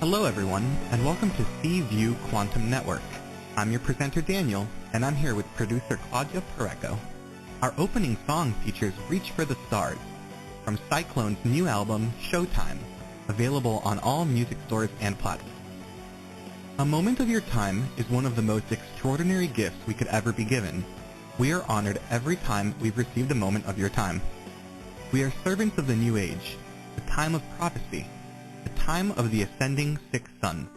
Hello everyone, and welcome to C-View Quantum Network. I'm your presenter Daniel, and I'm here with producer Claudia Pareco. Our opening song features Reach for the Stars, from Cyclone's new album, Showtime, available on all music stores and platforms. A moment of your time is one of the most extraordinary gifts we could ever be given. We are honored every time we've received a moment of your time. We are servants of the new age, the time of prophecy, the time of the ascending sixth sun.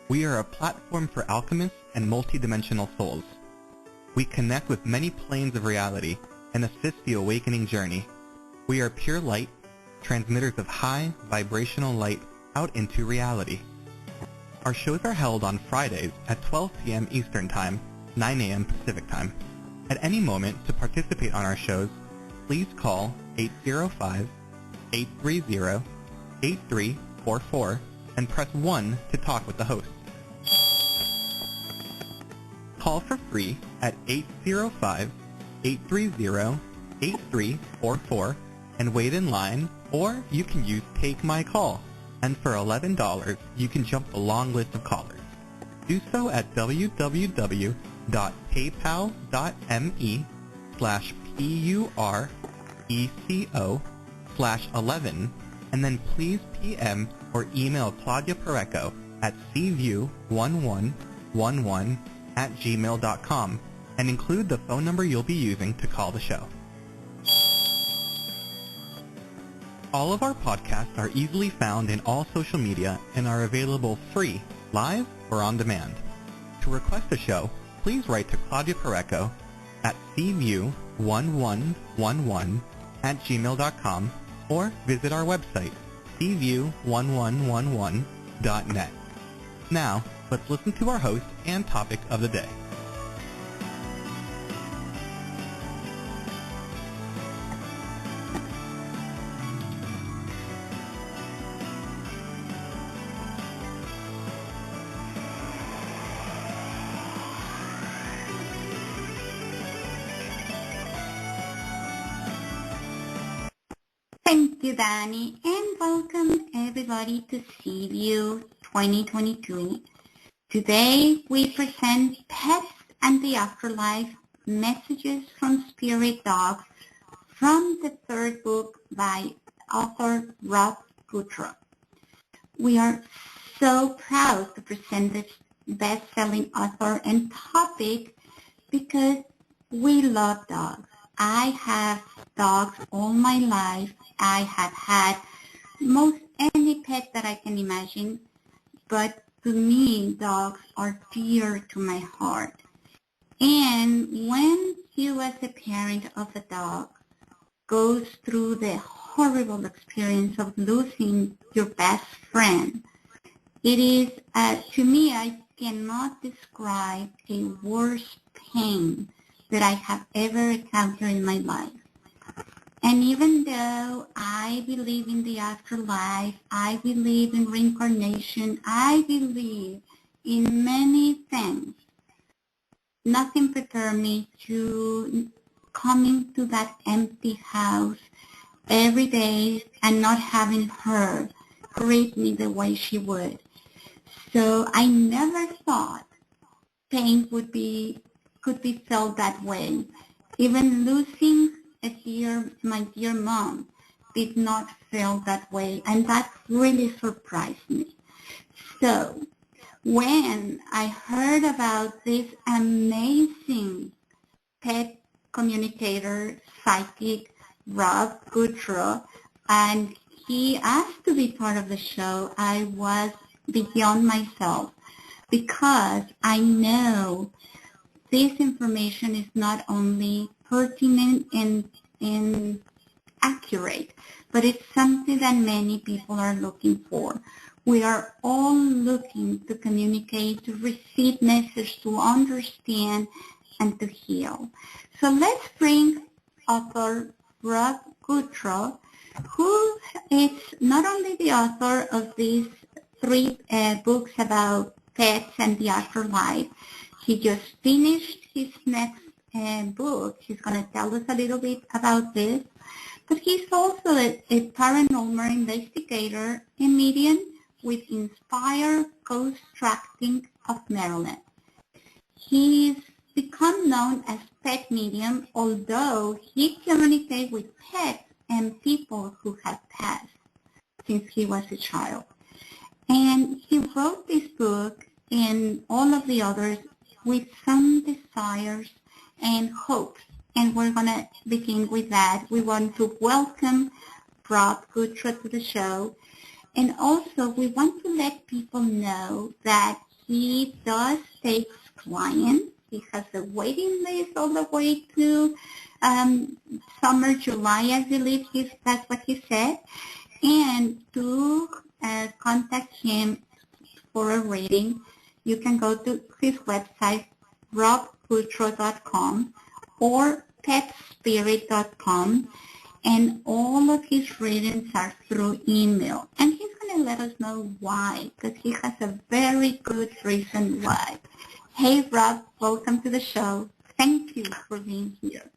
We are a platform for alchemists and multidimensional souls. We connect with many planes of reality and assist the awakening journey. We are pure light, transmitters of high vibrational light out into reality. Our shows are held on Fridays at 12 p.m. Eastern Time, 9 a.m. Pacific Time. At any moment to participate on our shows, please call 805-830-8344 and press 1 to talk with the host. Call for free at 805-830-8344 and wait in line, or you can use Take My Call, and for $11 you can jump the long list of callers. Do so at www.paypal.me/PURECO/11 and then please PM or email Claudia Pareco at cview1111@gmail.com and include the phone number you'll be using to call the show. All of our podcasts are easily found in all social media and are available free, live, or on demand. To request a show, please write to Claudia Pareco at cview1111@gmail.com or visit our website, cview1111.net. Now, let's listen to our host and topic of the day. Thank you, Danny, and welcome everybody to C-View 2023. Today we present Pets and the Afterlife, Messages from Spirit Dogs from the third book by author Gutro. We are so proud to present this best-selling author and topic because we love dogs. I have dogs all my life. I have had most any pet that I can imagine, but to me, dogs are dear to my heart. And when you as a parent of a dog goes through the horrible experience of losing your best friend, it is, to me, I cannot describe a worse pain that I have ever encountered in my life. And even though I believe in the afterlife, I believe in reincarnation, I believe in many things, nothing prepared me to coming to that empty house every day and not having her greet me the way she would. So I never thought pain could be felt that way. Even losing my dear mom did not feel that way, and that really surprised me. So when I heard about this amazing pet communicator, psychic, Gutro, and he asked to be part of the show, I was beyond myself because I know this information is not only pertinent and accurate, but it's something that many people are looking for. We are all looking to communicate, to receive message, to understand, and to heal. So let's bring author Gutro, who is not only the author of these three books about pets and the afterlife. He just finished his next book. He's going to tell us a little bit about this. But he's also a paranormal investigator, a medium, with Inspire Ghost Tracking of Maryland. He's become known as pet medium, although he communicates with pets and people who have passed since he was a child. And he wrote this book and all of the others with some desires and hopes. And we're going to begin with that. We want to welcome Rob Gutro to the show. And also, we want to let people know that he does take clients. He has a waiting list all the way to summer, July, I believe that's what he said. And to contact him for a reading, you can go to his website, robgutro.com or petspirit.com, and all of his readings are through email. And he's going to let us know why, because he has a very good reason why. Hey, Rob, welcome to the show. Thank you for being here.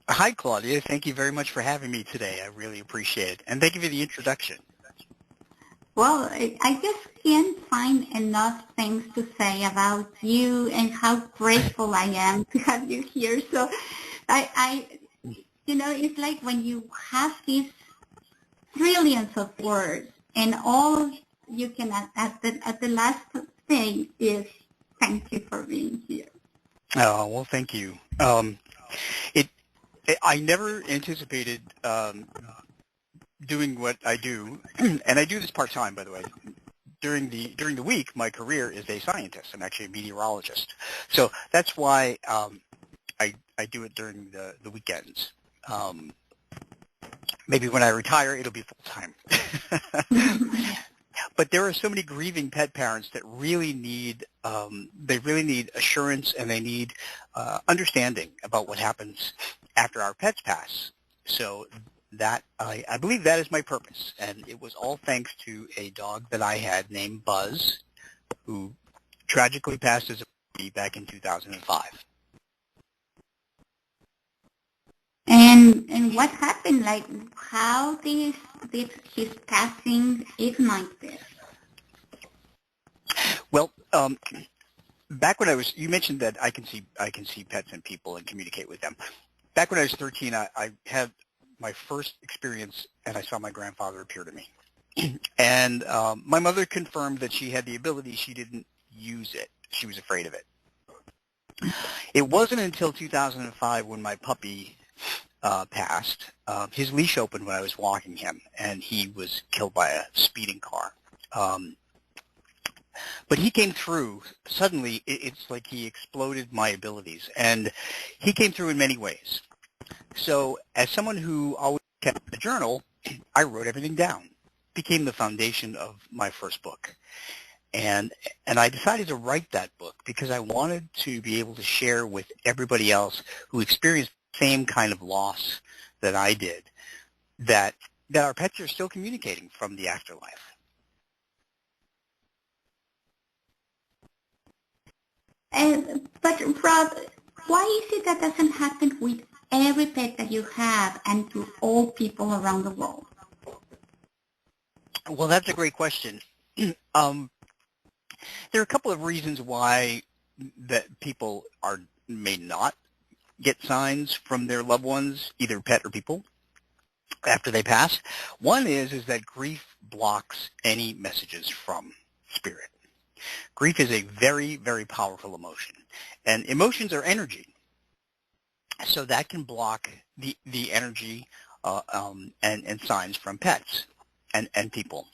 Hi, Claudia. Thank you very much for having me today. I really appreciate it. And thank you for the introduction. Well, I just can't find enough things to say about you and how grateful I am to have you here. So it's like when you have these trillions of words and all you can at the last thing is thank you for being here. Oh, well, thank you. I never anticipated doing what I do, and I do this part-time, by the way. During the week, my career is a scientist. I'm actually a meteorologist. So that's why I do it during the weekends. Maybe when I retire, it'll be full-time. But there are so many grieving pet parents that really need assurance, and they need understanding about what happens after our pets pass. So that I believe that is my purpose, and it was all thanks to a dog that I had named Buzz, who tragically passed as a baby back in 2005. And what happened? Like, how did his passing ignite this? Well, back when you mentioned that I can see pets and people and communicate with them. Back when I was 13, I had my first experience, and I saw my grandfather appear to me. And my mother confirmed that she had the ability. She didn't use it. She was afraid of it. It wasn't until 2005 when my puppy passed. His leash opened when I was walking him, and he was killed by a speeding car. But he came through. Suddenly, it's like he exploded my abilities, and he came through in many ways. So as someone who always kept a journal, I wrote everything down. It became the foundation of my first book. And I decided to write that book because I wanted to be able to share with everybody else who experienced the same kind of loss that I did, that our pets are still communicating from the afterlife. But Rob, why is it that doesn't happen with every pet that you have and to all people around the world? Well, that's a great question. There are a couple of reasons why that people may not get signs from their loved ones, either pet or people, after they pass. One is that grief blocks any messages from spirit. Grief is a very, very powerful emotion, and emotions are energy. So that can block the energy and signs from pets and people.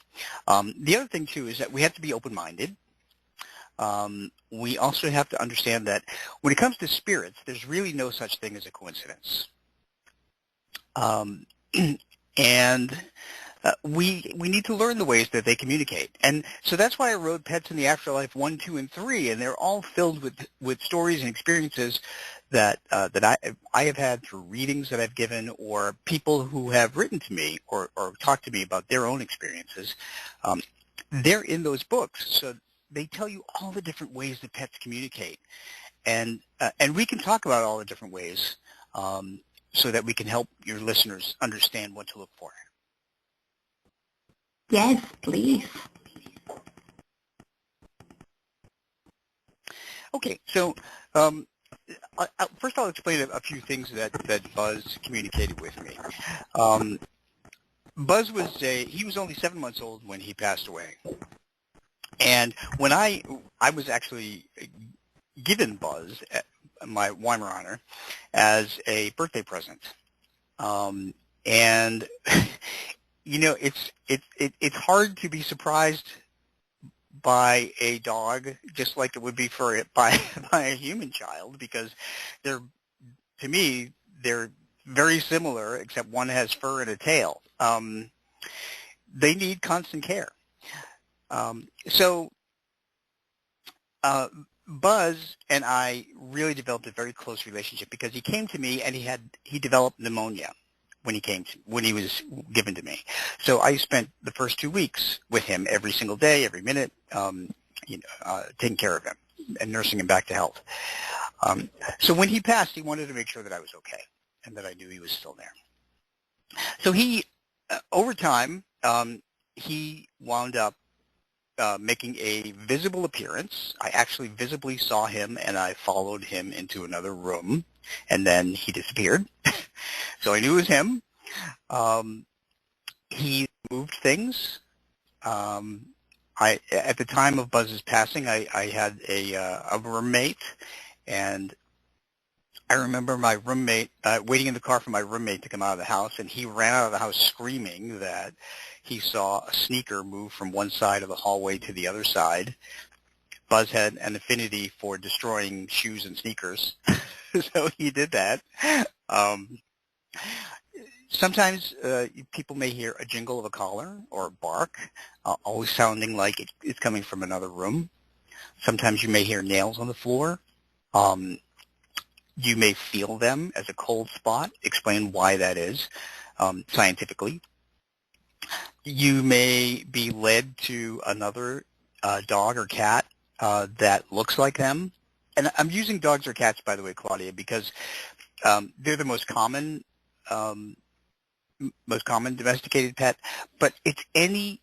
The other thing, too, is that we have to be open-minded. We also have to understand that when it comes to spirits, there's really no such thing as a coincidence. We need to learn the ways that they communicate. And so that's why I wrote Pets in the Afterlife 1, 2, and 3, and they're all filled with stories and experiences that I have had through readings that I've given, or people who have written to me or talked to me about their own experiences. They're in those books, so they tell you all the different ways that pets communicate. And we can talk about all the different ways so that we can help your listeners understand what to look for. Yes, please. Okay, so first I'll explain a few things that Buzz communicated with me. Buzz he was only 7 months old when he passed away. And when I was actually given Buzz, my Weimaraner, as a birthday present. And it's hard to be surprised by a dog, just like it would be by a human child, because to me they're very similar, except one has fur and a tail. They need constant care. So Buzz and I really developed a very close relationship because he came to me and he developed pneumonia when he was given to me. So I spent the first 2 weeks with him every single day, every minute, taking care of him and nursing him back to health. So when he passed, he wanted to make sure that I was okay and that I knew he was still there. So over time, he wound up making a visible appearance. I actually visibly saw him, and I followed him into another room, and then he disappeared. So I knew it was him. He moved things. At the time of Buzz's passing, I had a roommate, and I remember my roommate waiting in the car for my roommate to come out of the house, and he ran out of the house screaming that he saw a sneaker move from one side of the hallway to the other side. Buzz had an affinity for destroying shoes and sneakers, so he did that. Sometimes people may hear a jingle of a collar or a bark, always sounding like it's coming from another room. Sometimes you may hear nails on the floor. You may feel them as a cold spot. Explain why that is scientifically. You may be led to another dog or cat that looks like them. And I'm using dogs or cats, by the way, Claudia, because they're the most common domesticated pet. But it's any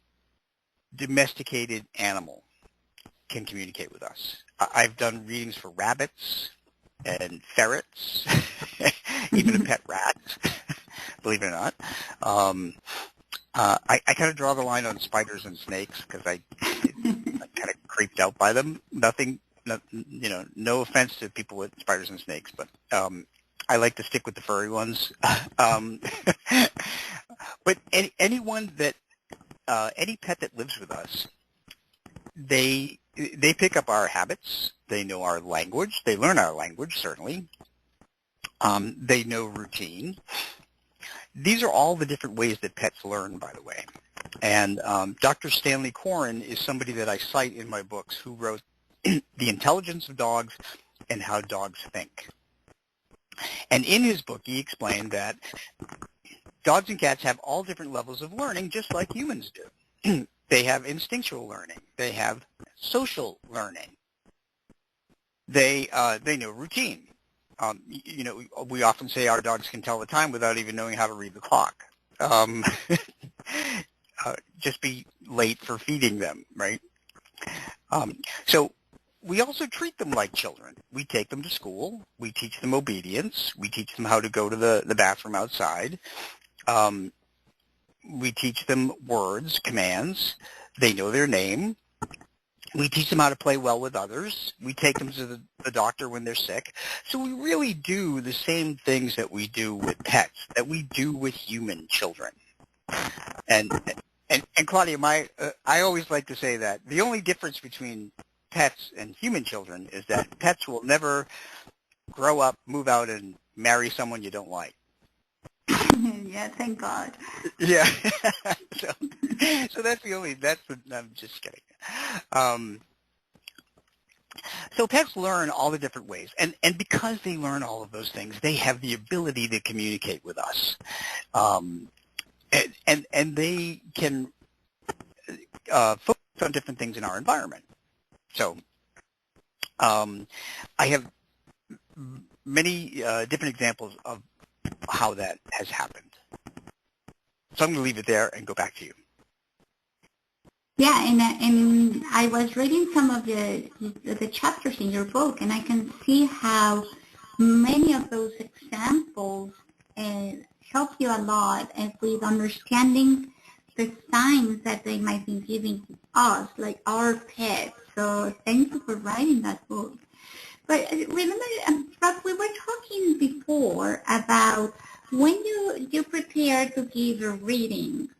domesticated animal can communicate with us. I've done readings for rabbits and ferrets, even a pet rat, believe it or not. I kind of draw the line on spiders and snakes because I'm kind of creeped out by them. No offense to people with spiders and snakes, but I like to stick with the furry ones. But any pet that lives with us, they pick up our habits. They know our language. They learn our language, certainly. They know routine. These are all the different ways that pets learn, by the way. And Dr. Stanley Coren is somebody that I cite in my books who wrote The Intelligence of Dogs and How Dogs Think. And in his book, he explained that dogs and cats have all different levels of learning, just like humans do. They have instinctual learning. They have social learning. They know routine. We often say our dogs can tell the time without even knowing how to read the clock. Just be late for feeding them, right? So we also treat them like children. We take them to school. We teach them obedience. We teach them how to go to the bathroom outside. We teach them words, commands. They know their name. We teach them how to play well with others. We take them to the doctor when they're sick. So we really do the same things that we do with pets, that we do with human children. And Claudia, I always like to say that the only difference between pets and human children is that pets will never grow up, move out, and marry someone you don't like. Yeah, thank God. Yeah. So I'm just kidding. So pets learn all the different ways, and because they learn all of those things, they have the ability to communicate with us, and they can focus on different things in our environment. So I have many different examples of how that has happened. So I'm going to leave it there and go back to you. Yeah, and I was reading some of the chapters in your book, and I can see how many of those examples uh, help you a lot and with understanding the signs that they might be giving to us, like our pets. So thank you for writing that book. But remember, Rob, we were talking before about when you prepare to give a reading,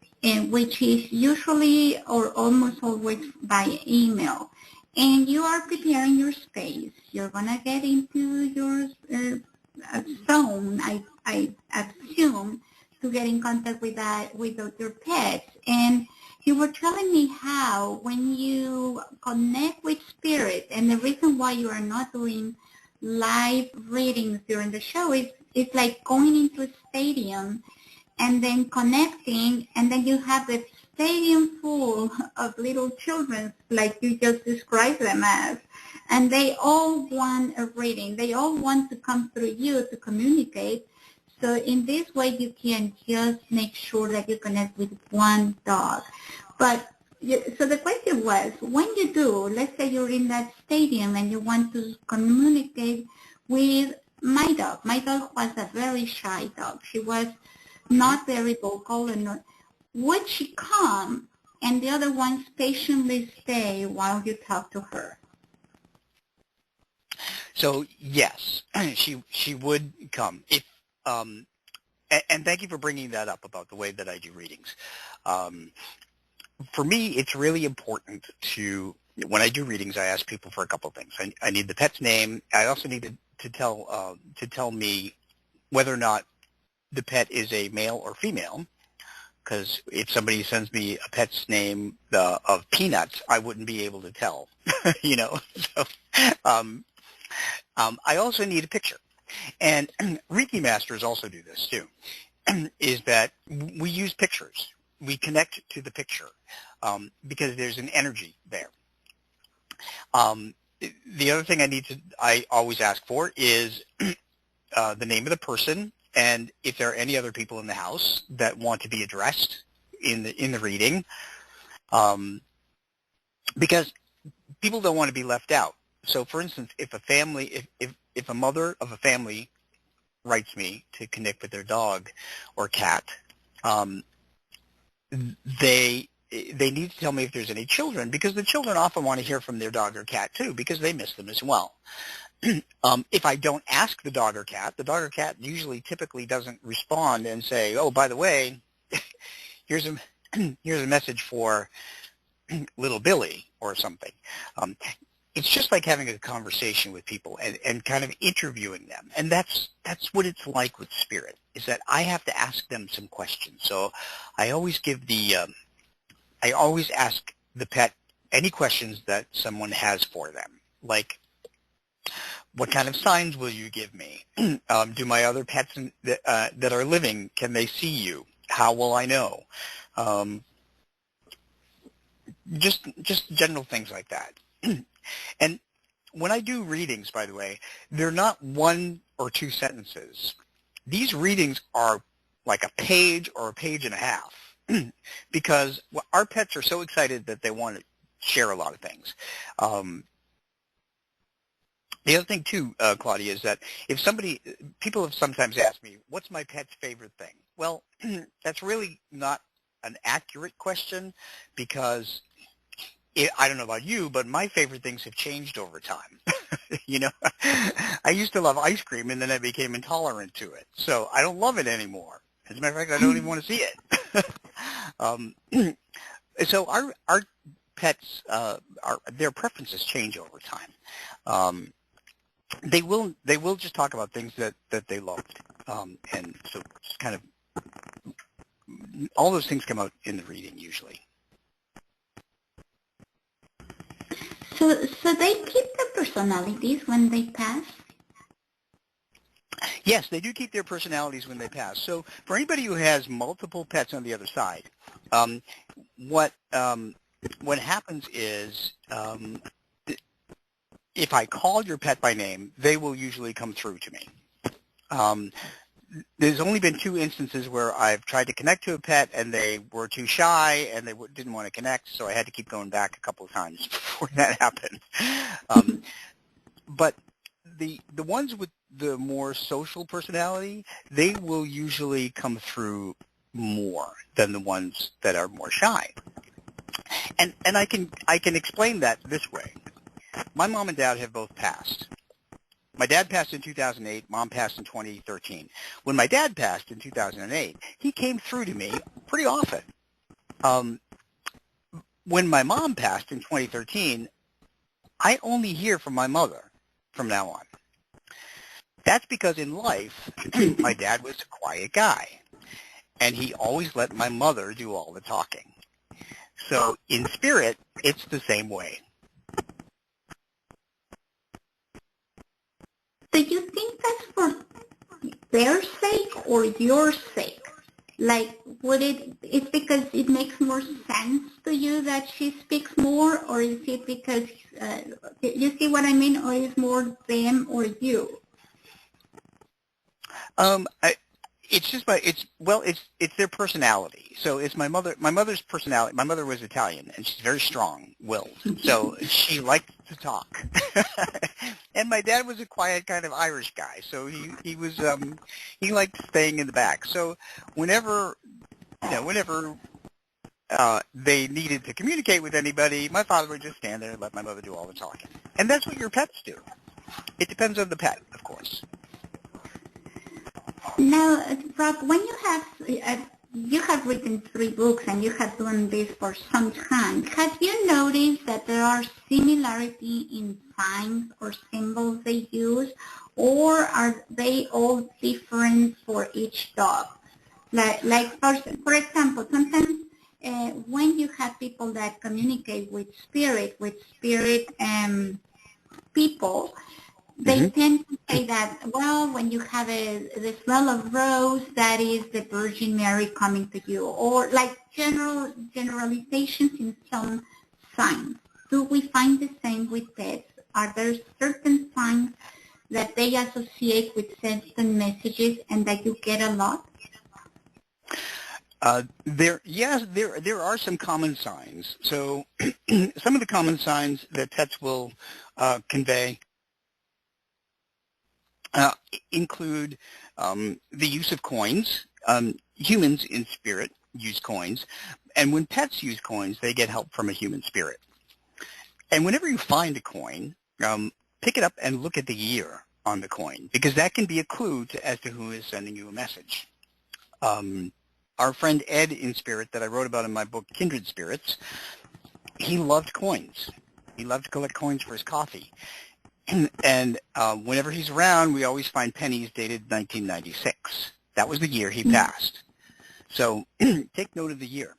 which is usually or almost always by email, and you are preparing your space. You're gonna get into your zone, I assume, to get in contact with your pets. And you were telling me how when you connect with spirit, and the reason why you are not doing live readings during the show is it's like going into a stadium and then connecting, and then you have a stadium full of little children, like you just described them as, and they all want a reading. They all want to come through you to communicate. So in this way, you can just make sure that you connect with one dog. But so the question was, when you do, let's say you're in that stadium and you want to communicate with my dog. My dog was a very shy dog. She was not very vocal, and not, would she come and the other ones patiently stay while you talk to her? So yes, she would come. If and thank you for bringing that up about the way that I do readings. For me, it's really important to, when I do readings, I ask people for a couple of things. I need the pet's name. I also need to tell me whether or not the pet is a male or female, because if somebody sends me a pet's name of Peanuts, I wouldn't be able to tell, you know. So I also need a picture. And Reiki masters also do this too, is that we use pictures. We connect to the picture because there's an energy there. The other thing I always ask for is the name of the person, and if there are any other people in the house that want to be addressed in the reading, because people don't want to be left out. So, for instance, if a mother of a family writes me to connect with their dog or cat, they need to tell me if there's any children, because the children often want to hear from their dog or cat too, because they miss them as well. If I don't ask the dog or cat usually typically doesn't respond and say, oh, by the way, here's a message for little Billy or something. It's just like having a conversation with people and kind of interviewing them. And that's what it's like with spirit, is that I have to ask them some questions. So I always ask the pet any questions that someone has for them, like, what kind of signs will you give me? Do my other pets that are living, can they see you? How will I know? Just general things like that. And when I do readings, by the way, they're not 1 or 2 sentences. These readings are like a page or a page and a half, because our pets are so excited that they want to share a lot of things. The other thing too, Claudia, is that people have sometimes asked me, what's my pet's favorite thing? Well, that's really not an accurate question, because I don't know about you, but my favorite things have changed over time. You know, I used to love ice cream, and then I became intolerant to it. So I don't love it anymore. As a matter of fact, I don't even want to see it. So our pets, their preferences change over time. They will just talk about things that they loved, and so it's kind of all those things come out in the reading usually. So they keep their personalities when they pass? Yes, they do keep their personalities when they pass. So for anybody who has multiple pets on the other side, what happens is, if I call your pet by name, they will usually come through to me. there's only been 2 instances where I've tried to connect to a pet and they were too shy and they didn't want to connect, so I had to keep going back a couple of times before that happened. But the ones with the more social personality, they will usually come through more than the ones that are more shy. And I can explain that this way. My mom and dad have both passed. My dad passed in 2008. Mom passed in 2013. When my dad passed in 2008, he came through to me pretty often. When my mom passed in 2013, I only hear from my mother from now on. That's because in life, my dad was a quiet guy, and he always let my mother do all the talking. So in spirit, it's the same way. Do you think that's for their sake or your sake? Like, it's because it makes more sense to you that she speaks more, or is it because, you see what I mean, or is more them or you? It's just it's their personality. So it's my mother's personality. My mother was Italian, and she's very strong-willed. So she liked to talk. And my dad was a quiet kind of Irish guy. So he liked staying in the back. So whenever they needed to communicate with anybody, my father would just stand there and let my mother do all the talking. And that's what your pets do. It depends on the pet, of course. Now, Rob, when you have written 3 books and you have done this for some time, have you noticed that there are similarity in signs or symbols they use, or are they all different for each dog? Like for example, sometimes when you have people that communicate with spirit people, they tend to say that, well, when you have the smell of rose, that is the Virgin Mary coming to you, or like generalizations in some signs. Do we find the same with pets? Are there certain signs that they associate with certain messages and that you get a lot? There are some common signs. So some of the common signs that pets will convey include the use of coins. Humans in spirit use coins, and when pets use coins, they get help from a human spirit. And whenever you find a coin, pick it up and look at the year on the coin, because that can be a clue as to who is sending you a message. Our friend Ed in spirit that I wrote about in my book, Kindred Spirits, he loved coins. He loved to collect coins for his coffee. And whenever he's around, we always find pennies dated 1996. That was the year he passed. So take note of the year.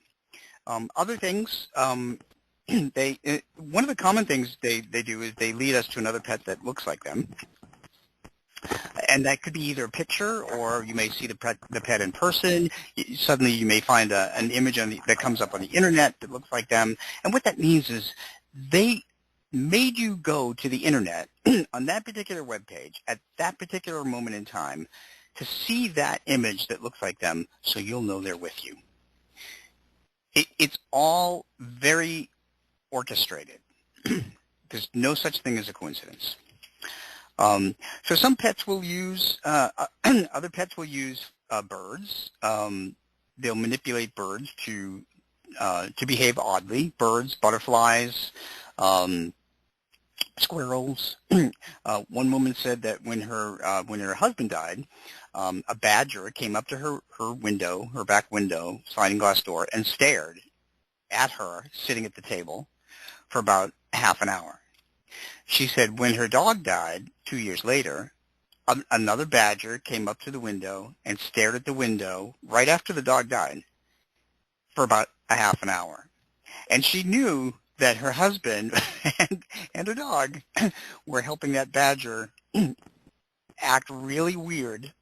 Other things, one of the common things they do is they lead us to another pet that looks like them. And that could be either a picture, or you may see the pet in person. Suddenly you may find an image that comes up on the internet that looks like them. And what that means is they made you go to the internet on that particular web page at that particular moment in time to see that image that looks like them, so you'll know they're with you. It's all very orchestrated. There's no such thing as a coincidence. So some pets will use, other pets will use birds. They'll manipulate birds to behave oddly. Birds, butterflies, squirrels. One woman said that when her husband died, a badger came up to her window, her back window, sliding glass door, and stared at her sitting at the table for about half an hour. She said when her dog died 2 years later, another badger came up to the window and stared at the window right after the dog died for about a half an hour. And she knew that her husband and her dog were helping that badger act really weird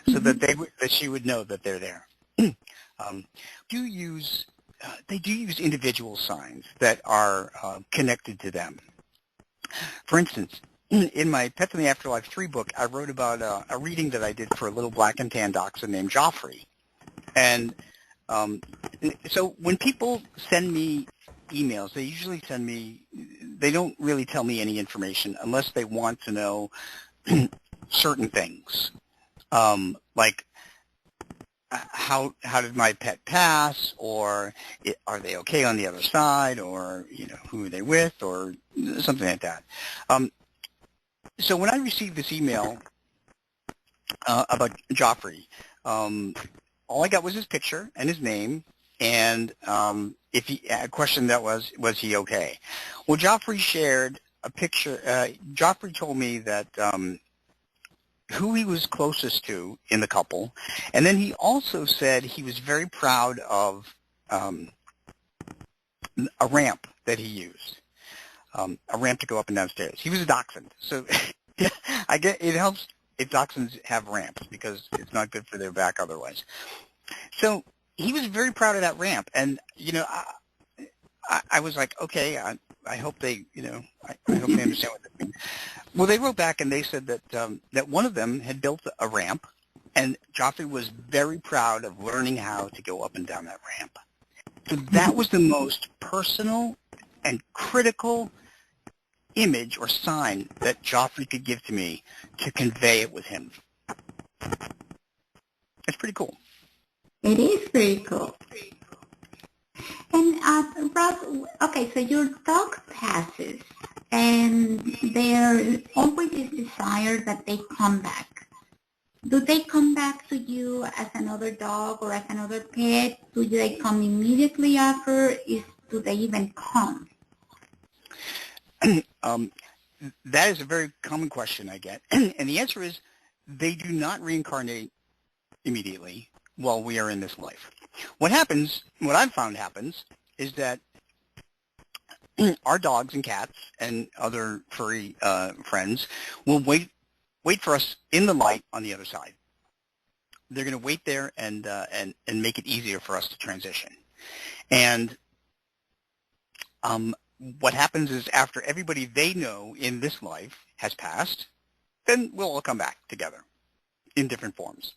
so that she would know that they're there. They do use individual signs that are connected to them. For instance, in my Pets in the Afterlife 3 book, I wrote about a reading that I did for a little black and tan dachshund named Joffrey. And so when people send me emails, they usually send me, they don't really tell me any information unless they want to know certain things, like how did my pet pass, or are they okay on the other side, or who are they with, or something like that. So when I received this email about Joffrey, all I got was his picture and his name, and a question that was he okay? Well, Joffrey shared a picture. Joffrey told me that who he was closest to in the couple, and then he also said he was very proud of a ramp that he used, a ramp to go up and down stairs. He was a dachshund, so I get it helps if dachshunds have ramps because it's not good for their back otherwise. So he was very proud of that ramp, and I was like, okay, I hope they, I hope they understand what that means. Well, they wrote back and they said that that one of them had built a ramp, and Joffrey was very proud of learning how to go up and down that ramp. So that was the most personal and critical image or sign that Joffrey could give to me to convey it with him. It's pretty cool. It is very cool. And Rob, okay, so your dog passes, and there always is desire that they come back. Do they come back to you as another dog or as another pet? Do they come immediately after? Do they even come? That is a very common question I get, and the answer is they do not reincarnate immediately while we are in this life. What I've found happens, is that our dogs and cats and other furry friends will wait for us in the light on the other side. They're going to wait there and make it easier for us to transition. And what happens is after everybody they know in this life has passed, then we'll all come back together in different forms.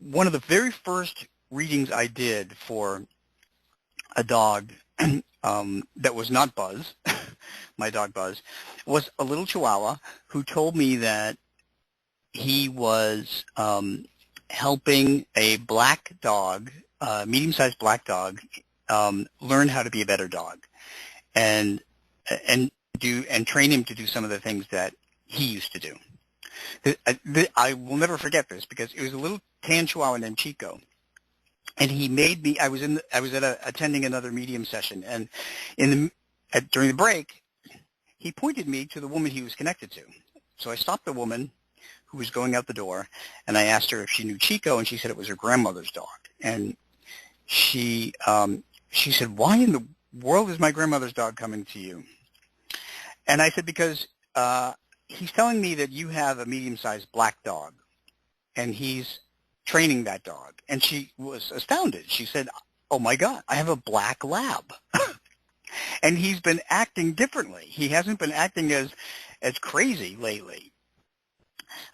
One of the very first readings I did for a dog that was not Buzz, my dog Buzz, was a little Chihuahua who told me that he was helping a black dog, medium-sized black dog, learn how to be a better dog, and train him to do some of the things that he used to do. I will never forget this because it was a little tan Chihuahua named Chico, and he made me. I was attending another medium session, and during the break, he pointed me to the woman he was connected to. So I stopped the woman who was going out the door, and I asked her if she knew Chico, and she said it was her grandmother's dog. And she said, "Why in the world is my grandmother's dog coming to you?" And I said, "Because he's telling me that you have a medium-sized black dog, and he's training that dog." And she was astounded. She said, "Oh, my God, I have a black lab." And he's been acting differently. He hasn't been acting as crazy lately.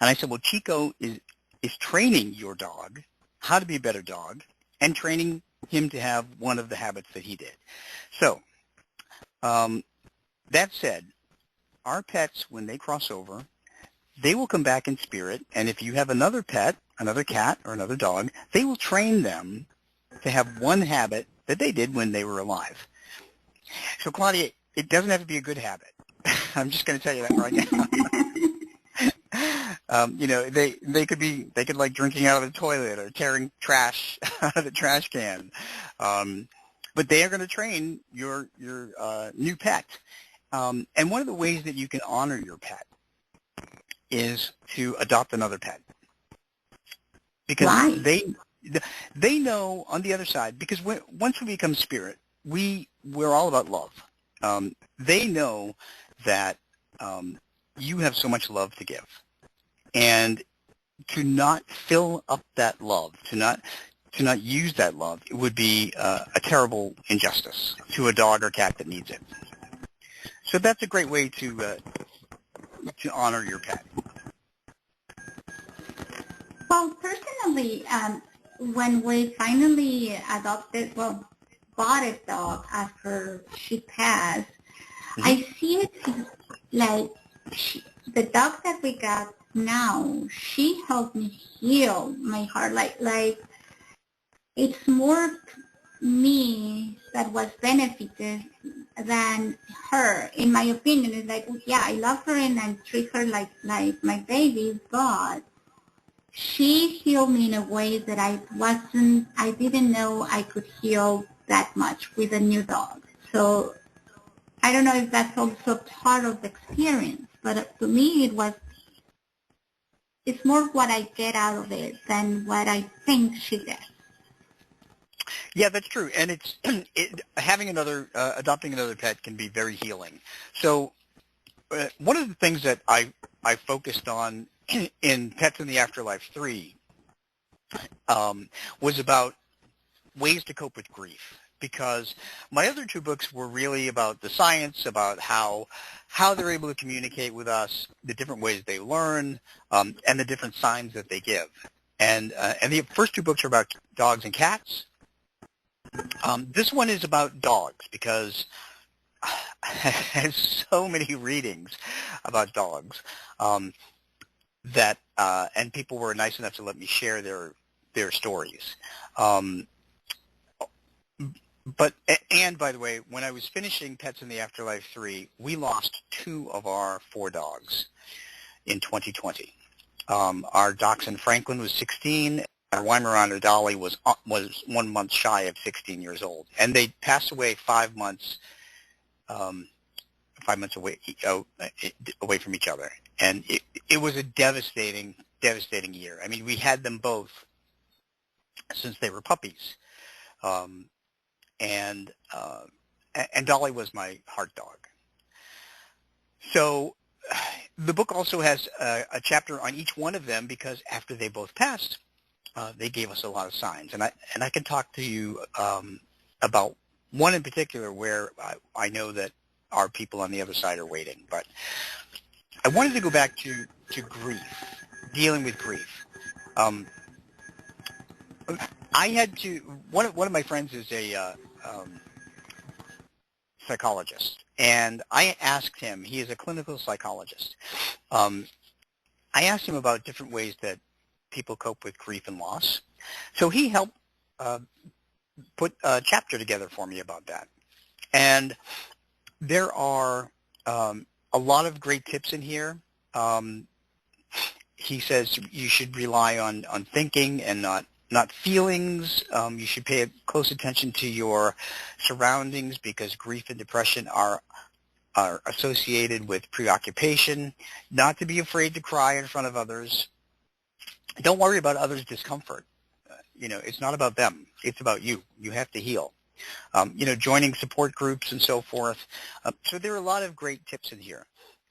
And I said, well, Chico is training your dog how to be a better dog and training him to have one of the habits that he did. So that said, our pets, when they cross over, they will come back in spirit. And if you have another pet, another cat or another dog, they will train them to have one habit that they did when they were alive. So, Claudia, it doesn't have to be a good habit. I'm just going to tell you that right now. They could like drinking out of the toilet or tearing trash out of the trash can. But they are going to train your new pet. And one of the ways that you can honor your pet is to adopt another pet. Because Why? they know on the other side, because once we become spirit, we're all about love. They know that you have so much love to give, and to not fill up that love, to not use that love, it would be a terrible injustice to a dog or cat that needs it. So that's a great way to honor your pet. Well, personally, when we finally bought a dog after she passed, Mm-hmm. I see it like the dog that we got now, she helped me heal my heart. Like it's more me that was benefited than her. In my opinion, it's like, yeah, I love her and I treat her like my baby, but she healed me in a way that I didn't know I could heal that much with a new dog. So I don't know if that's also part of the experience, but to me it's more what I get out of it than what I think she did. Yeah, that's true. And it's having adopting another pet can be very healing. So one of the things that I focused on in Pets in the Afterlife 3 was about ways to cope with grief, because my other two books were really about the science, about how they're able to communicate with us, the different ways they learn, and the different signs that they give. And the first two books are about dogs and cats. This one is about dogs because I have so many readings about dogs that and people were nice enough to let me share their stories. And by the way, when I was finishing Pets in the Afterlife 3, we lost 2 of our 4 dogs in 2020. Our dachshund Franklin was 16. Our Weimaraner Dolly was 1 month shy of 16 years old, and they passed away 5 months away from each other. And it was a devastating year. I mean, we had them both since they were puppies. And Dolly was my heart dog. So the book also has a chapter on each one of them, because after they both passed, they gave us a lot of signs. And I can talk to you about one in particular where I know that our people on the other side are waiting. But I wanted to go back to grief, dealing with grief. I had to. One of my friends is a psychologist, and I asked him. He is a clinical psychologist. I asked him about different ways that people cope with grief and loss. So he helped put a chapter together for me about that. And there are a lot of great tips in here. He says you should rely on thinking and not feelings. You should pay close attention to your surroundings, because grief and depression are associated with preoccupation. Not to be afraid to cry in front of others. Don't worry about others' discomfort. It's not about them. It's about you. You have to heal. Joining support groups and so forth. So there are a lot of great tips in here.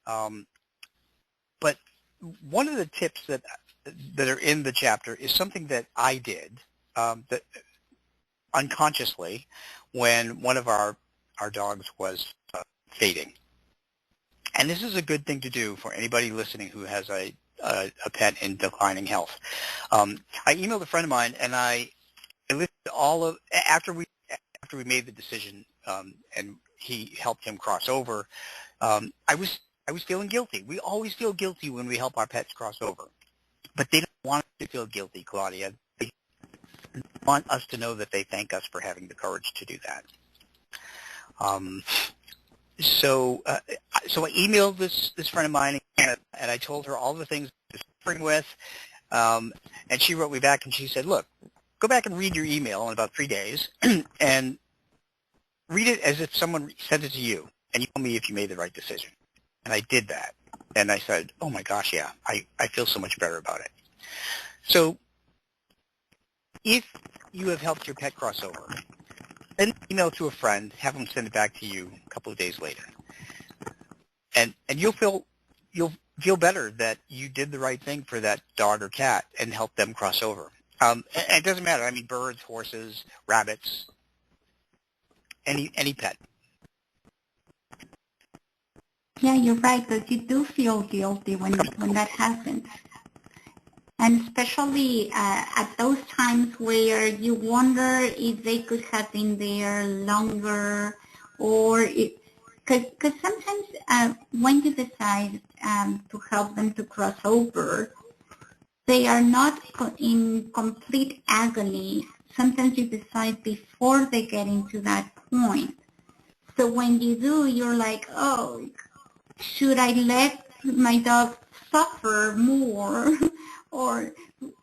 But one of the tips that are in the chapter is something that I did that unconsciously when one of our dogs was fading. And this is a good thing to do for anybody listening who has a pet in declining health. I emailed a friend of mine, and I listed all of after we made the decision, and he helped him cross over. I was feeling guilty. We always feel guilty when we help our pets cross over, but they don't want us to feel guilty, Claudia. They want us to know that they thank us for having the courage to do that. So I emailed this friend of mine, and I told her all the things I was suffering with, and she wrote me back, and she said, look, go back and read your email in about 3 days, and read it as if someone sent it to you, and you tell me if you made the right decision. And I did that, and I said, oh my gosh, yeah, I feel so much better about it. So if you have helped your pet cross over, send an email to a friend, have them send it back to you a couple of days later. And you'll feel better that you did the right thing for that dog or cat and helped them cross over. And it doesn't matter. I mean, birds, horses, rabbits, any pet. Yeah, you're right, because you do feel guilty when that happens. And especially at those times where you wonder if they could have been there longer, or because sometimes when you decide to help them to cross over, they are not in complete agony. Sometimes you decide before they get into that point. So when you do, you're like, oh, should I let my dog suffer more? or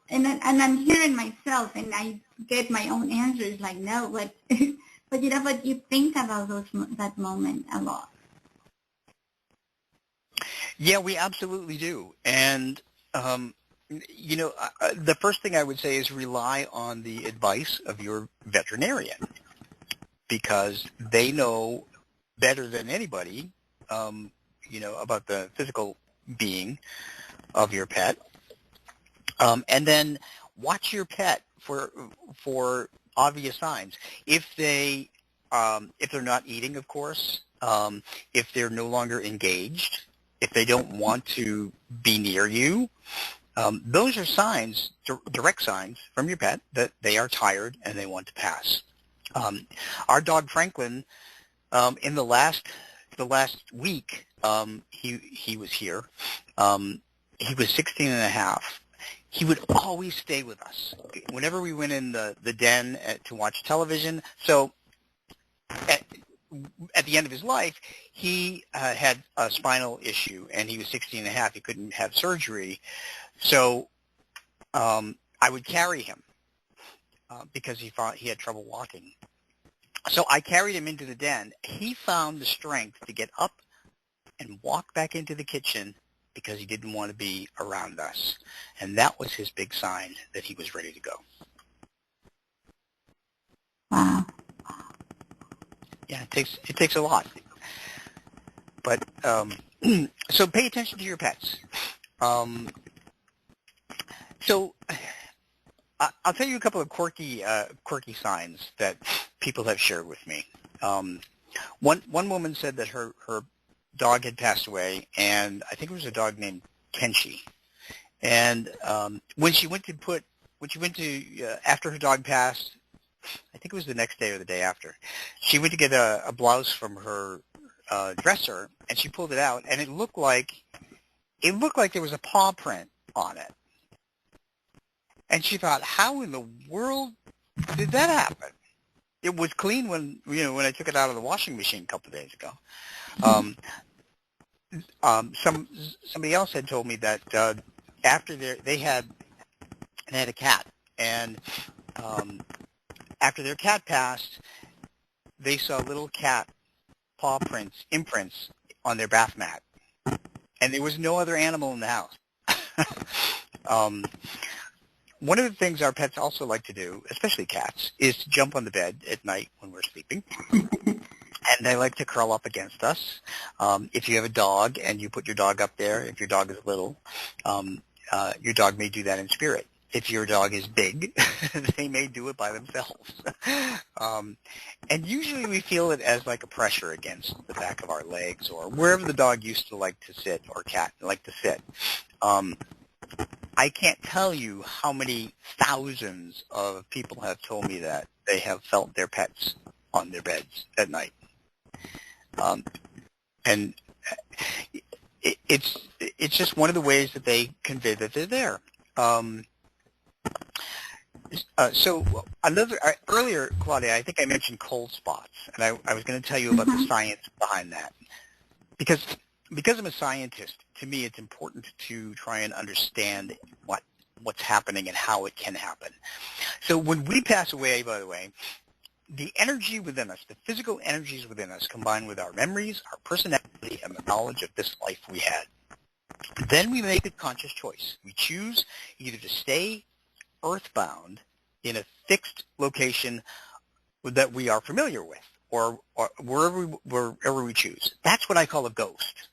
and I'm hearing myself, and I get my own answers like no, but but you think about that moment a lot. Yeah, we absolutely do. And, the first thing I would say is rely on the advice of your veterinarian, because they know better than anybody, about the physical being of your pet. And then watch your pet for obvious signs. If they're not eating, of course, if they're no longer engaged, if they don't want to be near you, those are signs, direct signs from your pet that they are tired and they want to pass. Our dog Franklin, in the last week, he was here. He was 16 and a half. He would always stay with us whenever we went in the den to watch television. So at the end of his life, he had a spinal issue, and he was 16 and a half. He couldn't have surgery. So I would carry him because he thought he had trouble walking. So I carried him into the den. He found the strength to get up and walk back into the kitchen because he didn't want to be around us. And that was his big sign that he was ready to go. Wow. Yeah, it takes a lot. But so pay attention to your pets. So I'll tell you a couple of quirky signs that people have shared with me. One woman said that her dog had passed away, and I think it was a dog named Kenshi. And when she went to after her dog passed, I think it was the next day or the day after, she went to get a blouse from her dresser, and she pulled it out, and it looked like there was a paw print on it. And she thought, how in the world did that happen? It was clean when I took it out of the washing machine a couple of days ago. Somebody else had told me that after they had a cat, and after their cat passed, they saw little cat paw imprints on their bath mat, and there was no other animal in the house. One of the things our pets also like to do, especially cats, is to jump on the bed at night when we're sleeping. And they like to curl up against us. If you have a dog and you put your dog up there, if your dog is little, your dog may do that in spirit. If your dog is big, they may do it by themselves. And usually we feel it as like a pressure against the back of our legs or wherever the dog used to like to sit, or cat like to sit. I can't tell you how many thousands of people have told me that they have felt their pets on their beds at night. And it's just one of the ways that they convey that they're there. So earlier, Claudia, I think I mentioned cold spots, and I was going to tell you about the science behind that. Because I'm a scientist, to me it's important to try and understand what's happening and how it can happen. So when we pass away, by the way, the energy within us, the physical energies within us, combined with our memories, our personality, and the knowledge of this life we had, then we make a conscious choice. We choose either to stay earthbound in a fixed location that we are familiar with, or wherever we choose. That's what I call a ghost.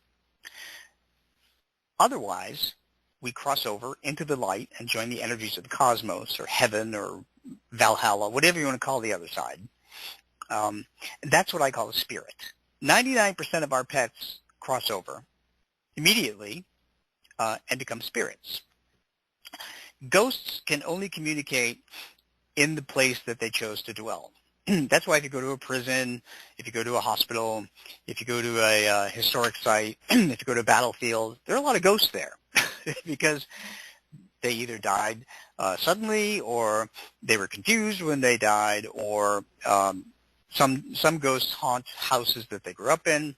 Otherwise, we cross over into the light and join the energies of the cosmos, or heaven, or Valhalla, whatever you want to call the other side. That's what I call a spirit. 99% of our pets cross over immediately and become spirits. Ghosts can only communicate in the place that they chose to dwell. That's why if you go to a prison, if you go to a hospital, if you go to a historic site, if you go to a battlefield, there are a lot of ghosts there because they either died suddenly, or they were confused when they died, or some ghosts haunt houses that they grew up in.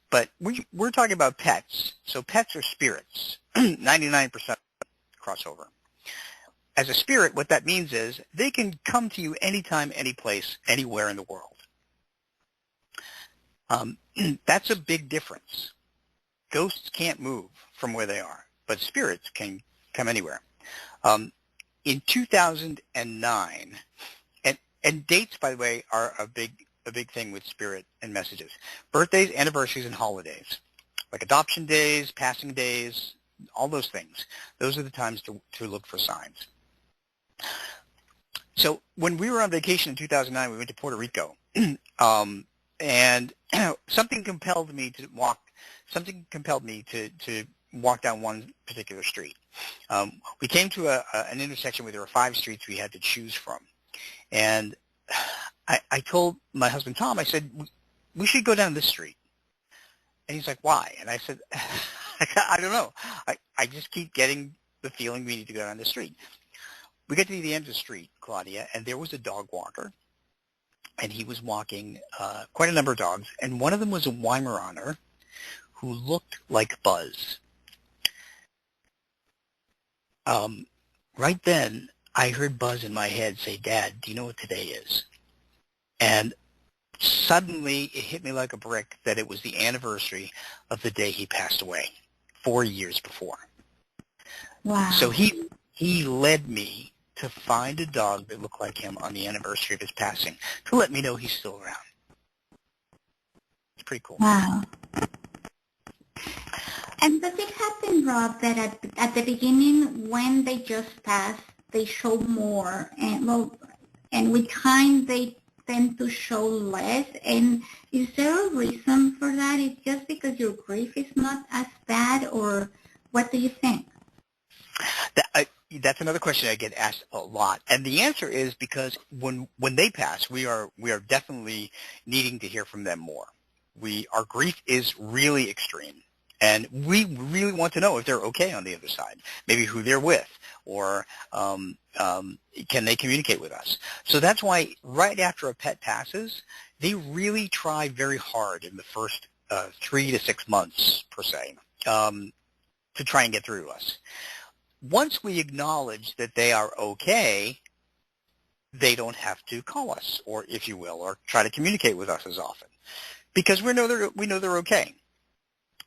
But we're talking about pets. So pets are spirits, 99% crossover. As a spirit, what that means is they can come to you anytime, any place, anywhere in the world. That's a big difference. Ghosts can't move from where they are, but spirits can come anywhere. In 2009, and dates, by the way, are a big thing with spirit and messages. Birthdays, anniversaries, and holidays, like adoption days, passing days, all those things. Those are the times to look for signs. So when we were on vacation in 2009, we went to Puerto Rico, and something compelled me to walk. Something compelled me to walk down one particular street. We came to an intersection where there were 5 streets we had to choose from, and I told my husband Tom, I said, we should go down this street. And he's like, why? And I said, I don't know. I just keep getting the feeling we need to go down this street. We get to the end of the street, Claudia, and there was a dog walker, and he was walking quite a number of dogs, and one of them was a Weimaraner who looked like Buzz. Right then, I heard Buzz in my head say, Dad, do you know what today is? And suddenly, it hit me like a brick that it was the anniversary of the day he passed away, 4 years before. Wow. So he led me to find a dog that looked like him on the anniversary of his passing to let me know he's still around. It's pretty cool. Wow. And does it happen, Rob, that at the beginning, when they just pass, they show more, and with time they tend to show less? And is there a reason for that? It's just because your grief is not as bad, or what do you think? That's another question I get asked a lot, and the answer is because when they pass, we are definitely needing to hear from them more. Our grief is really extreme, and we really want to know if they're okay on the other side, maybe who they're with, or can they communicate with us. So that's why right after a pet passes, they really try very hard in the first 3 to 6 months, per se, to try and get through to us. Once we acknowledge that they are okay, they don't have to call us, or if you will, or try to communicate with us as often, because we know they're okay.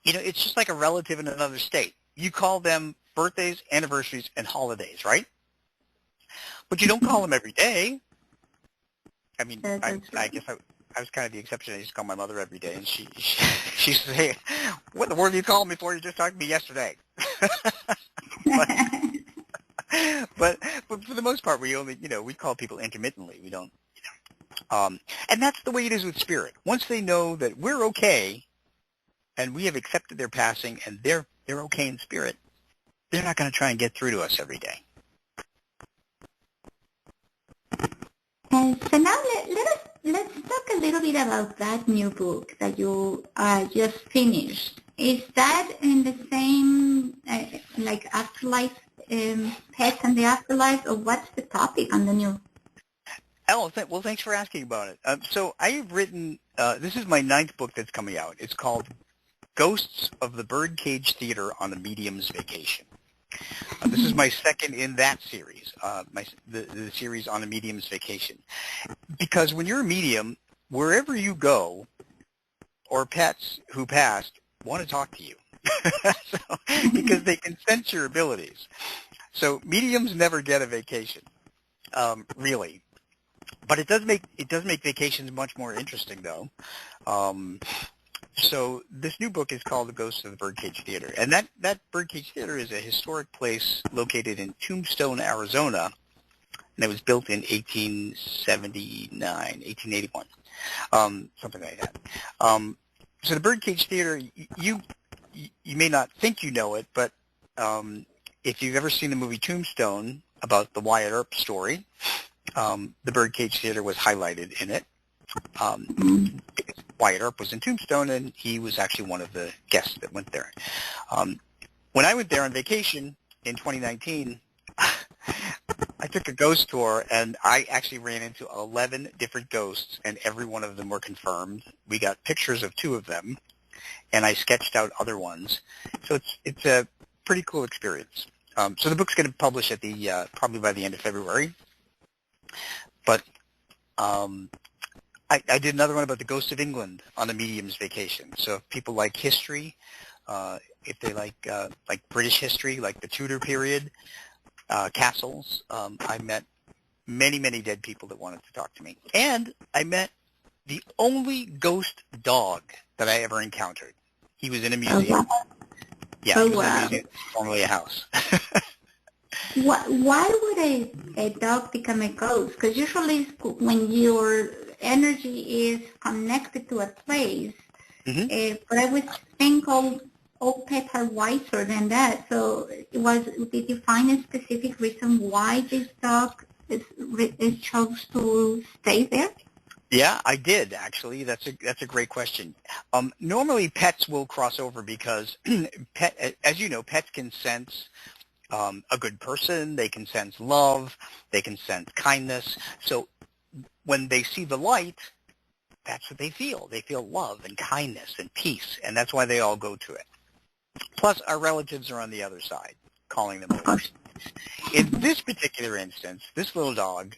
You know, it's just like a relative in another state. You call them birthdays, anniversaries, and holidays, right? But you don't call them every day. I mean, I guess I was kind of the exception. I used to call my mother every day, and she used to say, "What in the world did you call me for? You just talked to me yesterday." but for the most part, we only, we call people intermittently. We don't, and that's the way it is with spirit. Once they know that we're okay, and we have accepted their passing, and they're okay in spirit, they're not going to try and get through to us every day. So now let's talk a little bit about that new book that you just finished. Is that in the same, like Afterlife, Pets and the Afterlife, or what's the topic on the new? Oh, well, thanks for asking about it. So I have written, this is my 9th book that's coming out. It's called Ghosts of the Birdcage Theater on a Medium's Vacation. This is my 2nd in that series, the series on a medium's vacation. Because when you're a medium, wherever you go, or pets who passed want to talk to you, because they can sense your abilities. So mediums never get a vacation, really. But it does make vacations much more interesting, though. So this new book is called The Ghosts of the Birdcage Theater. And that Birdcage Theater is a historic place located in Tombstone, Arizona, and it was built in 1879, 1881, something like that. So the Birdcage Theater, you may not think you know it, but if you've ever seen the movie Tombstone about the Wyatt Earp story, the Birdcage Theater was highlighted in it. Wyatt Earp was in Tombstone, and he was actually one of the guests that went there. When I went there on vacation in 2019, I took a ghost tour, and I actually ran into 11 different ghosts, and every one of them were confirmed. We got pictures of 2 of them, and I sketched out other ones. So it's a pretty cool experience. So the book's going to publish at the probably by the end of February. But I did another one about the Ghost of England on a medium's vacation. So if people like history, if they like British history, like the Tudor period, castles, I met many, many dead people that wanted to talk to me. And I met the only ghost dog that I ever encountered. He was in a museum. Oh, wow. Yeah, he was in a museum, formerly a house. Why would a dog become a ghost? Because usually when your energy is connected to a place, but I would think all pets are wiser than that. So did you find a specific reason why this dog chose to stay there? Yeah, I did actually. That's a great question. Normally, pets will cross over because, as you know, pets can sense a good person. They can sense love. They can sense kindness. So when they see the light, that's what they feel. They feel love and kindness and peace, and that's why they all go to it. Plus, our relatives are on the other side, calling them over. In this particular instance, this little dog.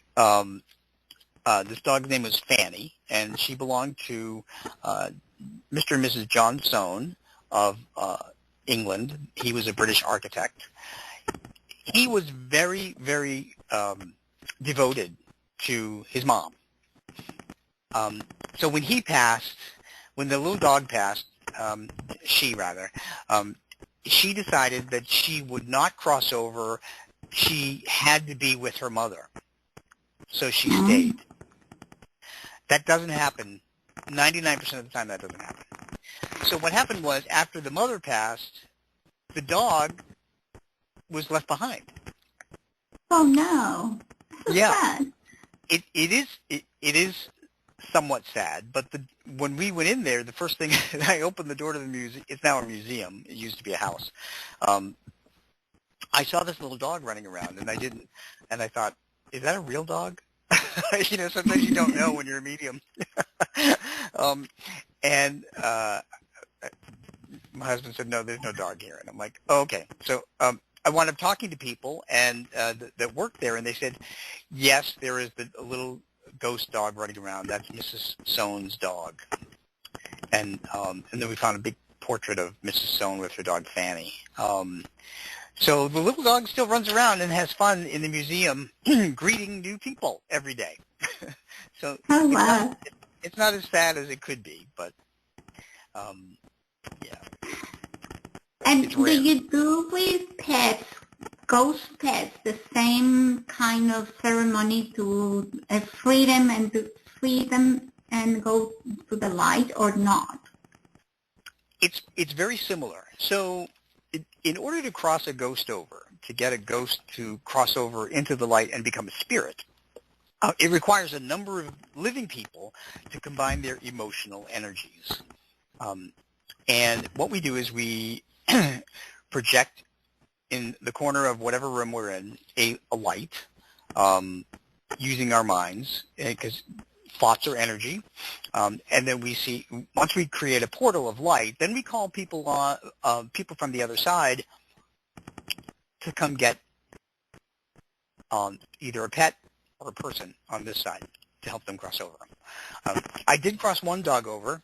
This dog's name was Fanny, and she belonged to Mr. and Mrs. John Soane of England. He was a British architect. He was very, very devoted to his mom. So when he passed, when the little dog passed, she decided that she would not cross over. She had to be with her mother. So she stayed. That doesn't happen. 99% of the time that doesn't happen. So what happened was, after the mother passed, the dog was left behind. Oh no. So yeah. Sad. It is somewhat sad, but when we went in there, the first thing, I opened the door to the museum. It's now a museum. It used to be a house. I saw this little dog running around, and I thought, is that a real dog? Sometimes you don't know when you're a medium. And my husband said, no, there's no dog here. And I'm like, oh, okay. So I wound up talking to people and that worked there, and they said, yes, there is a little ghost dog running around. That's Mrs. Soane's dog. And then we found a big portrait of Mrs. Soane with her dog Fanny. So the little dog still runs around and has fun in the museum greeting new people every day. So it's not as sad as it could be, but yeah. And do you do with pets, ghost pets, the same kind of ceremony to free them and to free them and go to the light, or not? It's very similar. So in order to cross a ghost over, to get a ghost to cross over into the light and become a spirit, it requires a number of living people to combine their emotional energies. And what we do is we project in the corner of whatever room we're in a light using our minds, because thoughts are energy. And then we see, once we create a portal of light, then we call people from the other side to come get either a pet or a person on this side to help them cross over. I did cross one dog over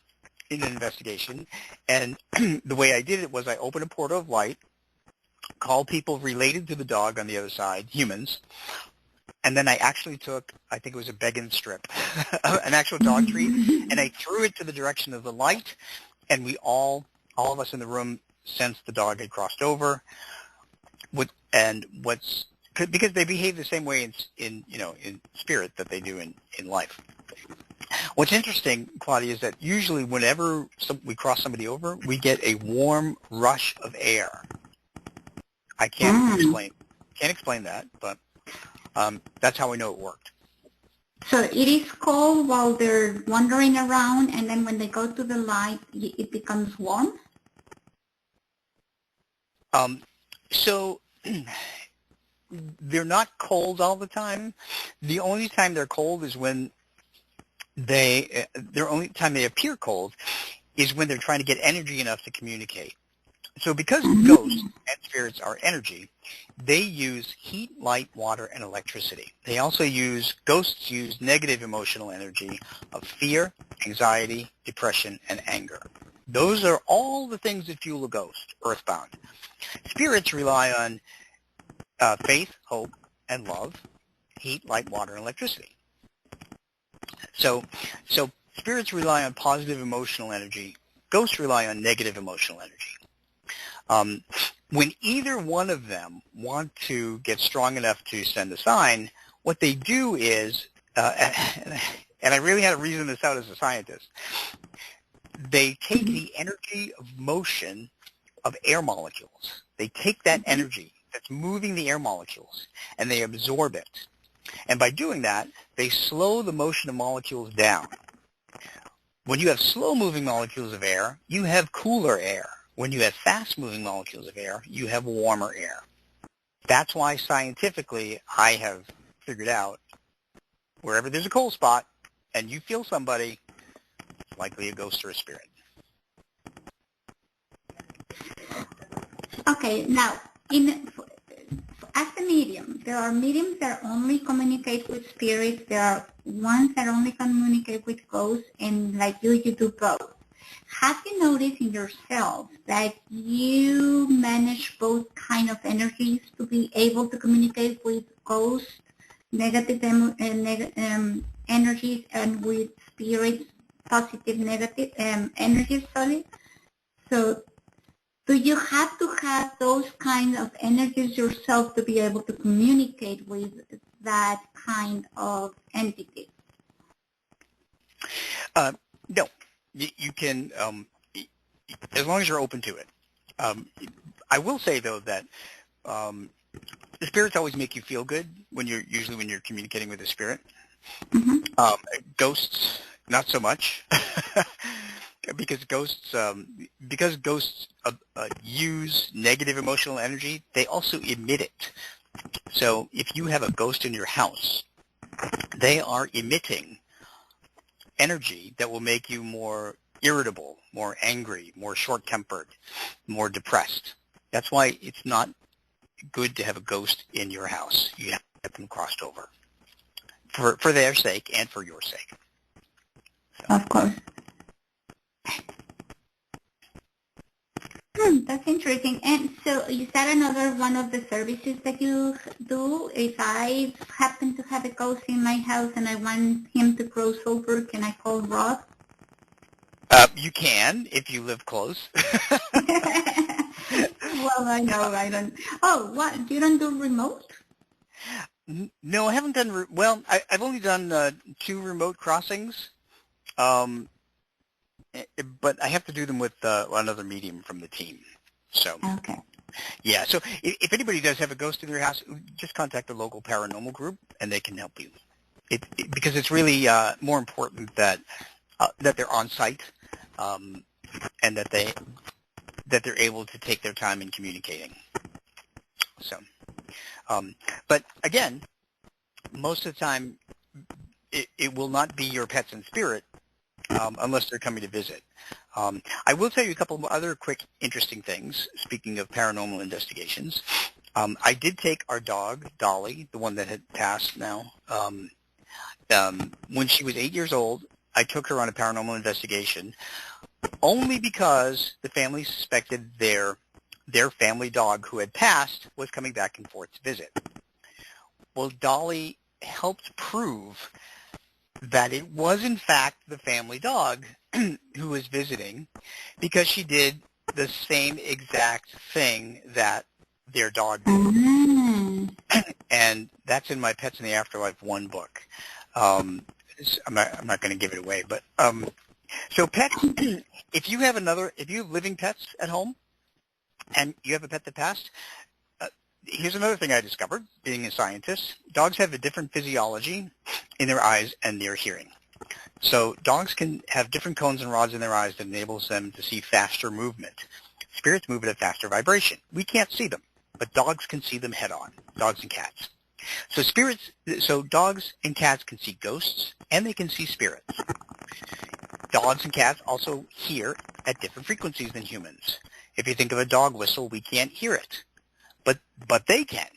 in an investigation, and the way I did it was I opened a portal of light, called people related to the dog on the other side, humans, and then I actually took, I think it was a begging strip, an actual dog treat, and I threw it to the direction of the light, and we all of us in the room sensed the dog had crossed over. Because they behave the same way in spirit that they do in life. What's interesting, Claudia, is that usually whenever we cross somebody over, we get a warm rush of air. I can't explain that, but that's how we know it worked. So it is cold while they're wandering around, and then when they go to the light, it becomes warm? So they're not cold all the time. The only time they're cold is when the only time they appear cold is when they're trying to get energy enough to communicate. So because ghosts and spirits are energy, they use heat, light, water, and electricity. Ghosts use negative emotional energy of fear, anxiety, depression, and anger. Those are all the things that fuel a ghost, earthbound. Spirits rely on faith, hope, and love, heat, light, water, and electricity. So spirits rely on positive emotional energy. Ghosts rely on negative emotional energy. When either one of them want to get strong enough to send a sign, what they do is, and I really had to reason this out as a scientist, they take the energy of motion of air molecules. They take that energy that's moving the air molecules, and they absorb it. And by doing that, they slow the motion of molecules down. When you have slow-moving molecules of air, you have cooler air. When you have fast-moving molecules of air, you have warmer air. That's why scientifically I have figured out wherever there's a cold spot and you feel somebody, it's likely a ghost or a spirit. Okay, now, as a medium, there are mediums that only communicate with spirits. There are ones that only communicate with ghosts, and like you do both. Have you noticed in yourself that you manage both kind of energies to be able to communicate with ghosts, negative energies, and with spirits, positive, negative energies, sorry? So do you have to have those kind of energies yourself to be able to communicate with that kind of entity? No. You can, as long as you're open to it. I will say, though, that the spirits always make you feel good when you're communicating with a spirit. Ghosts, not so much, because ghosts use negative emotional energy. They also emit it. So if you have a ghost in your house, they are emitting energy that will make you more irritable, more angry, more short-tempered, more depressed. That's why it's not good to have a ghost in your house. You have to have them crossed over for their sake and for your sake. So. Of course. That's interesting. And so is that another one of the services that you do? If I happen to have a ghost in my house and I want him to cross over, can I call Rob? You can if you live close. Well, I know I don't. Oh, what? You don't do remote? No, I haven't done. I've only done 2 remote crossings. But I have to do them with another medium from the team. So, okay. Yeah, so if anybody does have a ghost in their house, just contact the local paranormal group, and they can help you. Because it's really more important that they're on site and that they're able to take their time in communicating. So, but again, most of the time, it will not be your pets in spirit. Unless they're coming to visit. I will tell you a couple of other quick interesting things, speaking of paranormal investigations. I did take our dog, Dolly, the one that had passed now. When she was 8 years old, I took her on a paranormal investigation only because the family suspected their family dog who had passed was coming back and forth to visit. Well, Dolly helped prove that it was, in fact, the family dog who was visiting because she did the same exact thing that their dog did. Mm-hmm. And that's in my Pets in the Afterlife 1 book. I'm not going to give it away, but so pets. If you have living pets at home, and you have a pet that passed, here's another thing I discovered, being a scientist. Dogs have a different physiology in their eyes and their hearing. So dogs can have different cones and rods in their eyes that enables them to see faster movement. Spirits move at a faster vibration. We can't see them, but dogs can see them head on, dogs and cats. So dogs and cats can see ghosts, and they can see spirits. Dogs and cats also hear at different frequencies than humans. If you think of a dog whistle, we can't hear it, but they can.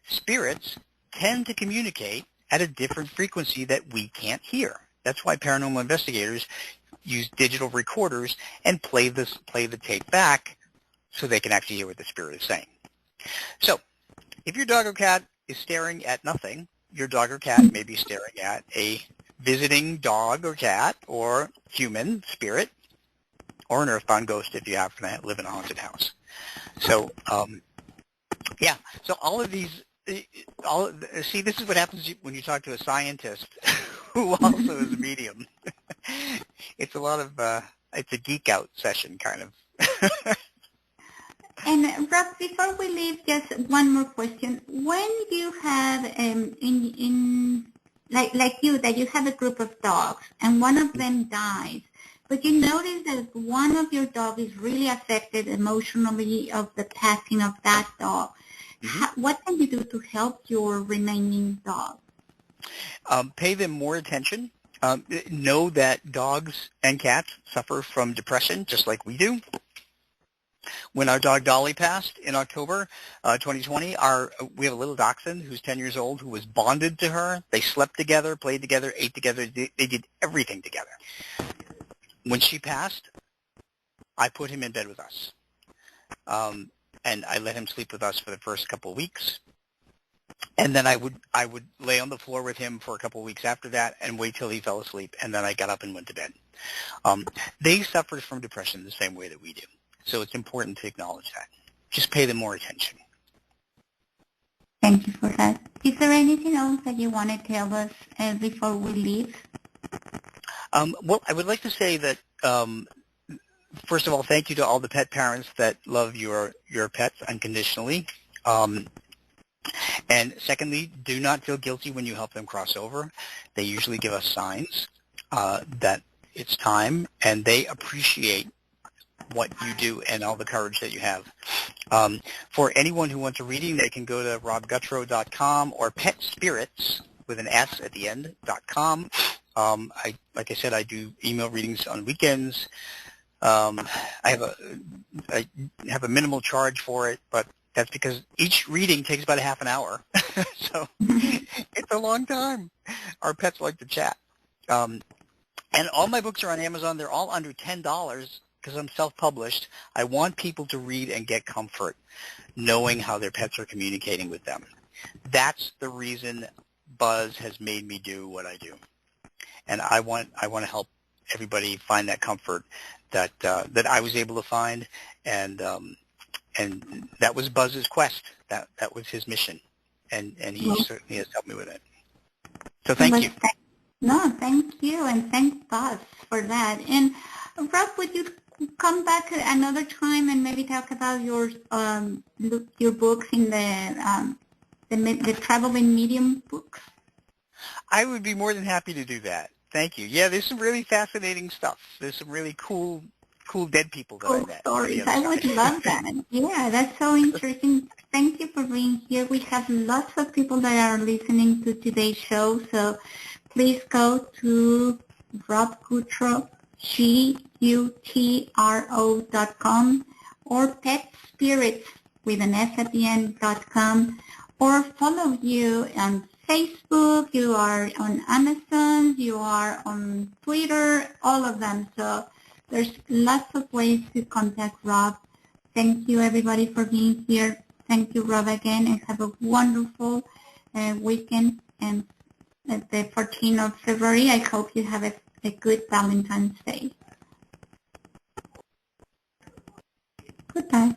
Spirits tend to communicate at a different frequency that we can't hear. That's why paranormal investigators use digital recorders and play the tape back so they can actually hear what the spirit is saying. So if your dog or cat is staring at nothing, your dog or cat may be staring at a visiting dog or cat or human spirit or an earthbound ghost if you happen to live in a haunted house. So, so all of these, see, this is what happens when you talk to a scientist who also is a medium. It's a lot of, it's a geek out session kind of. And Rob, before we leave, just one more question. When you have like you, that you have a group of dogs and one of them dies, but you notice that one of your dogs is really affected emotionally of the passing of that dog, what can you do to help your remaining dog? Pay them more attention. Know that dogs and cats suffer from depression just like we do. When our dog Dolly passed in October 2020, we have a little dachshund who's 10 years old who was bonded to her. They slept together, played together, ate together. They did everything together. When she passed, I put him in bed with us. And I let him sleep with us for the first couple of weeks. And then I would lay on the floor with him for a couple of weeks after that and wait till he fell asleep. And then I got up and went to bed. They suffered from depression the same way that we do. So it's important to acknowledge that. Just pay them more attention. Thank you for that. Is there anything else that you want to tell us before we leave? Well, I would like to say that, first of all, thank you to all the pet parents that love your pets unconditionally. And secondly, do not feel guilty when you help them cross over. They usually give us signs that it's time, and they appreciate what you do and all the courage that you have. For anyone who wants a reading, they can go to robgutro.com or petspirits with an S at the end, .com. Like I said, I do email readings on weekends. I have a minimal charge for it, but that's because each reading takes about a half an hour. So it's a long time. Our pets like to chat. And all my books are on Amazon. They're all under $10 because I'm self-published. I want people to read and get comfort knowing how their pets are communicating with them. That's the reason Buzz has made me do what I do. And I want to help everybody find that comfort that I was able to find, and that was Buzz's quest. That was his mission, and he certainly has helped me with it. So thank you. No, thank you, and thanks Buzz for that. And Rob, would you come back another time and maybe talk about your books in the traveling medium books? I would be more than happy to do that. Thank you. Yeah, there's some really fascinating stuff. There's some really cool dead people that I met. Stories. I would love that. Yeah, that's so interesting. Thank you for being here. We have lots of people that are listening to today's show, so please go to Rob Gutro, GUTRO.com, or petspirits with an S at the end.com, or follow you on Facebook, you are on Amazon, you are on Twitter, all of them. So there's lots of ways to contact Rob. Thank you, everybody, for being here. Thank you, Rob, again, and have a wonderful weekend. And the 14th of February, I hope you have a good Valentine's Day. Goodbye.